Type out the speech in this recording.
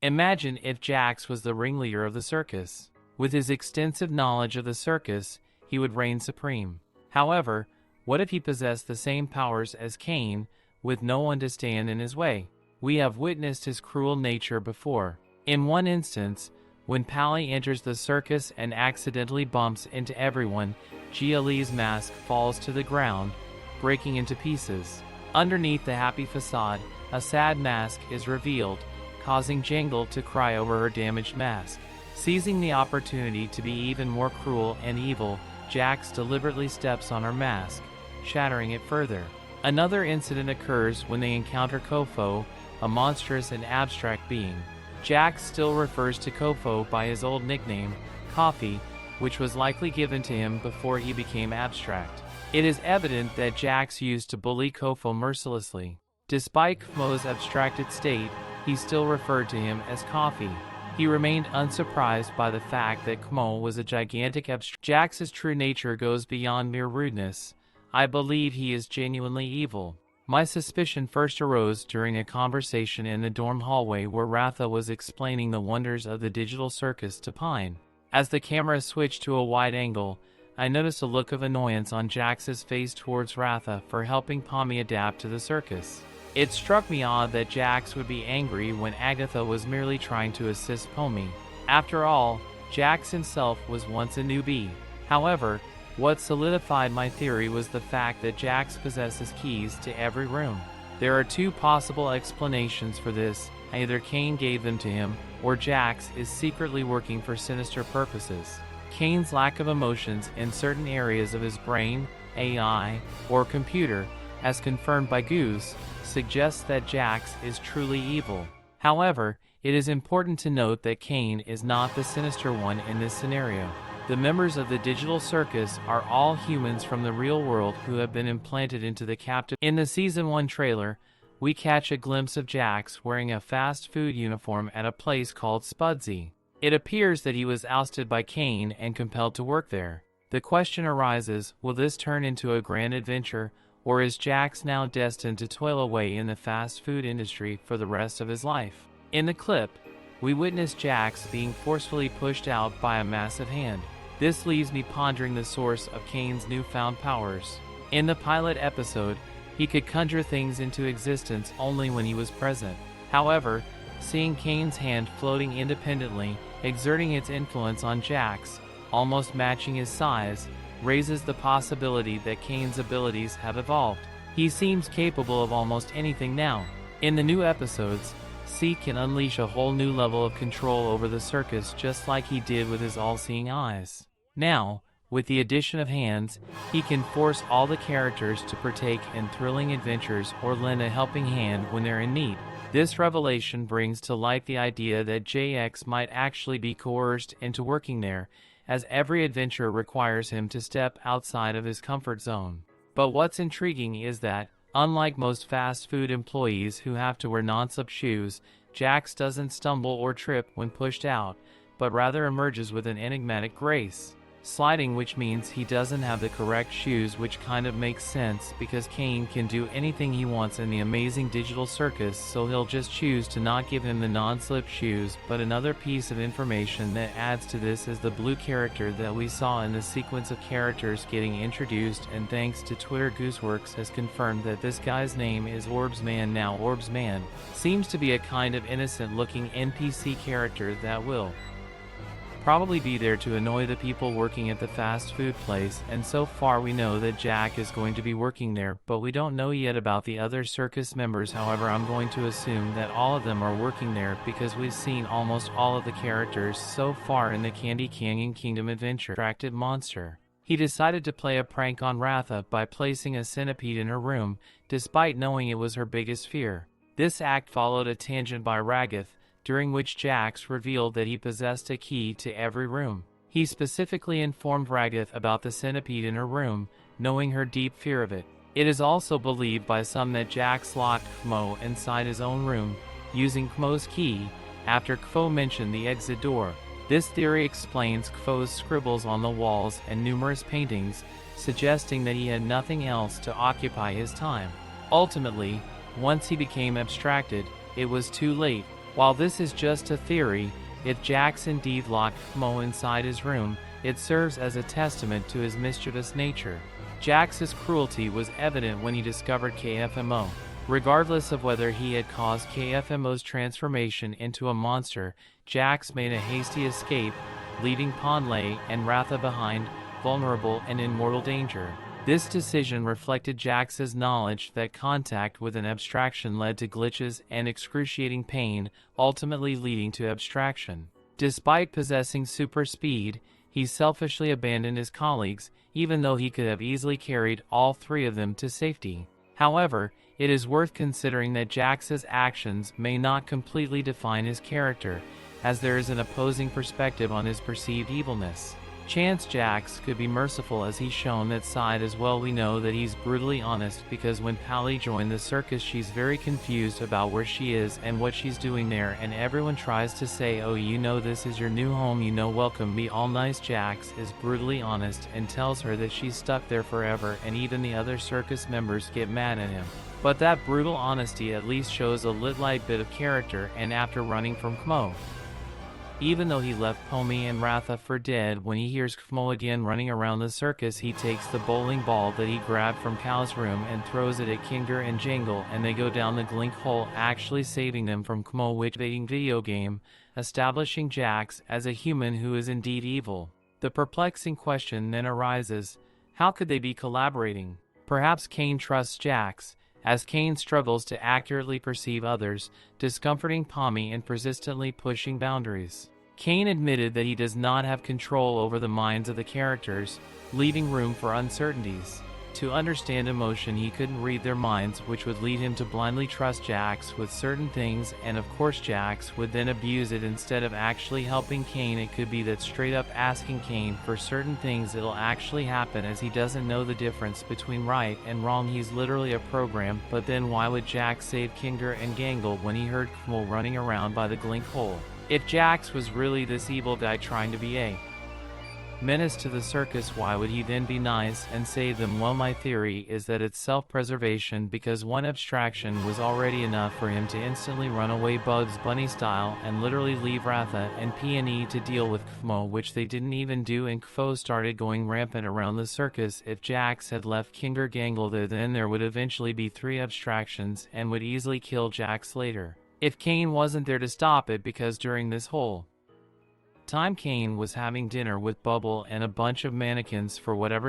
Imagine if Jax was the ringleader of the circus. With his extensive knowledge of the circus, he would reign supreme. However, what if he possessed the same powers as Cain, with no one to stand in his way? We have witnessed his cruel nature before. In one instance, when Pally enters the circus and accidentally bumps into everyone, Giali's mask falls to the ground, breaking into pieces. Underneath the happy facade, a sad mask is revealed, causing Jangle to cry over her damaged mask. Seizing the opportunity to be even more cruel and evil, Jax deliberately steps on her mask, shattering it further. Another incident occurs when they encounter Kofo, a monstrous and abstract being. Jax still refers to Kofo by his old nickname, Coffee, which was likely given to him before he became abstract. It is evident that Jax used to bully Kofo mercilessly. Despite Kmo's abstracted state, he still referred to him as Coffee. He remained unsurprised by the fact that Kmo was a gigantic abstract. Jax's true nature goes beyond mere rudeness. I believe he is genuinely evil. My suspicion first arose during a conversation in the dorm hallway where Ratha was explaining the wonders of the digital circus to Pine. As the camera switched to a wide angle, I noticed a look of annoyance on Jax's face towards Ratha for helping Pomni adapt to the circus. It struck me odd that Jax would be angry when Agatha was merely trying to assist Pomni. After all, Jax himself was once a newbie. However, what solidified my theory was the fact that Jax possesses keys to every room. There are two possible explanations for this: either Cain gave them to him, or Jax is secretly working for sinister purposes. Cain's lack of emotions in certain areas of his brain, AI, or computer, as confirmed by Goose, suggests that Jax is truly evil. However, it is important to note that Cain is not the sinister one in this scenario. The members of the digital circus are all humans from the real world who have been implanted into the captive. In the Season 1 trailer, we catch a glimpse of Jax wearing a fast food uniform at a place called Spudsy. It appears that he was ousted by Cain and compelled to work there. The question arises, will this turn into a grand adventure, or is Jax now destined to toil away in the fast food industry for the rest of his life? In the clip, we witness Jax being forcefully pushed out by a massive hand. This leaves me pondering the source of Cain's newfound powers. In the pilot episode, he could conjure things into existence only when he was present. However, seeing Cain's hand floating independently, exerting its influence on Jax, almost matching his size, raises the possibility that Cain's abilities have evolved. He seems capable of almost anything now. In the new episodes, C can unleash a whole new level of control over the circus just like he did with his all-seeing eyes. Now, with the addition of hands, he can force all the characters to partake in thrilling adventures or lend a helping hand when they're in need. This revelation brings to light the idea that JX might actually be coerced into working there, as every adventure requires him to step outside of his comfort zone. But what's intriguing is that, unlike most fast food employees who have to wear non-slip shoes, Jax doesn't stumble or trip when pushed out, but rather emerges with an enigmatic grace. Sliding, which means he doesn't have the correct shoes, which kind of makes sense because Cain can do anything he wants in the amazing digital circus, so he'll just choose to not give him the non-slip shoes. But another piece of information that adds to this is the blue character that we saw in the sequence of characters getting introduced, and thanks to Twitter, Gooseworks has confirmed that this guy's name is Orbsman. Now Orbsman seems to be a kind of innocent looking NPC character that will probably be there to annoy the people working at the fast food place, and so far we know that Jack is going to be working there, but we don't know yet about the other circus members. However, I'm going to assume that all of them are working there because we've seen almost all of the characters so far in the Candy Canyon Kingdom adventure. Attracted monster. He decided to play a prank on Ratha by placing a centipede in her room, despite knowing it was her biggest fear. This act followed a tangent by Ragath, during which Jax revealed that he possessed a key to every room. He specifically informed Ragath about the centipede in her room, knowing her deep fear of it. It is also believed by some that Jax locked Kmo inside his own room, using Kmo's key, after Kfo mentioned the exit door. This theory explains Kfo's scribbles on the walls and numerous paintings, suggesting that he had nothing else to occupy his time. Ultimately, once he became abstracted, it was too late. While this is just a theory, if Jax indeed locked Mo inside his room, it serves as a testament to his mischievous nature. Jax's cruelty was evident when he discovered KFMO. Regardless of whether he had caused KFMO's transformation into a monster, Jax made a hasty escape, leaving Pomni and Ratha behind, vulnerable and in mortal danger. This decision reflected Jax's knowledge that contact with an abstraction led to glitches and excruciating pain, ultimately leading to abstraction. Despite possessing super speed, he selfishly abandoned his colleagues, even though he could have easily carried all three of them to safety. However, it is worth considering that Jax's actions may not completely define his character, as there is an opposing perspective on his perceived evilness. Chance Jax could be merciful as he's shown that side as well. We know that he's brutally honest because when Pally joined the circus she's very confused about where she is and what she's doing there, and everyone tries to say, oh, you know, this is your new home, you know, welcome me all nice. Jax is brutally honest and tells her that she's stuck there forever, and even the other circus members get mad at him. But that brutal honesty at least shows a little bit of character, and after running from Kmo, even though he left Pomni and Ratha for dead, when he hears Kmo again running around the circus, he takes the bowling ball that he grabbed from Cal's room and throws it at Kinger and Jangle, and they go down the glink hole, actually saving them from Kmo witch-baiting video game, establishing Jax as a human who is indeed evil. The perplexing question then arises, how could they be collaborating? Perhaps Kane trusts Jax, as Kane struggles to accurately perceive others, discomforting Pomni and persistently pushing boundaries. Kane admitted that he does not have control over the minds of the characters, leaving room for uncertainties. To understand emotion, he couldn't read their minds, which would lead him to blindly trust Jax with certain things, and of course Jax would then abuse it instead of actually helping Kane. It could be that straight up asking Kane for certain things it'll actually happen, as he doesn't know the difference between right and wrong. He's literally a program. But then why would Jax save Kinger and Gangle when he heard Kmo running around by the glink hole? If Jax was really this evil guy trying to be a menace to the circus, why would he then be nice and save them? Well, my theory is that it's self-preservation, because one abstraction was already enough for him to instantly run away Bugs Bunny style and literally leave Ratha and Peony to deal with Kmo, which they didn't even do, and Kfo started going rampant around the circus. If Jax had left Kinger Gangle there, then there would eventually be 3 abstractions and would easily kill Jax later, if Kane wasn't there to stop it, because during this whole time Kane was having dinner with Bubble and a bunch of mannequins for whatever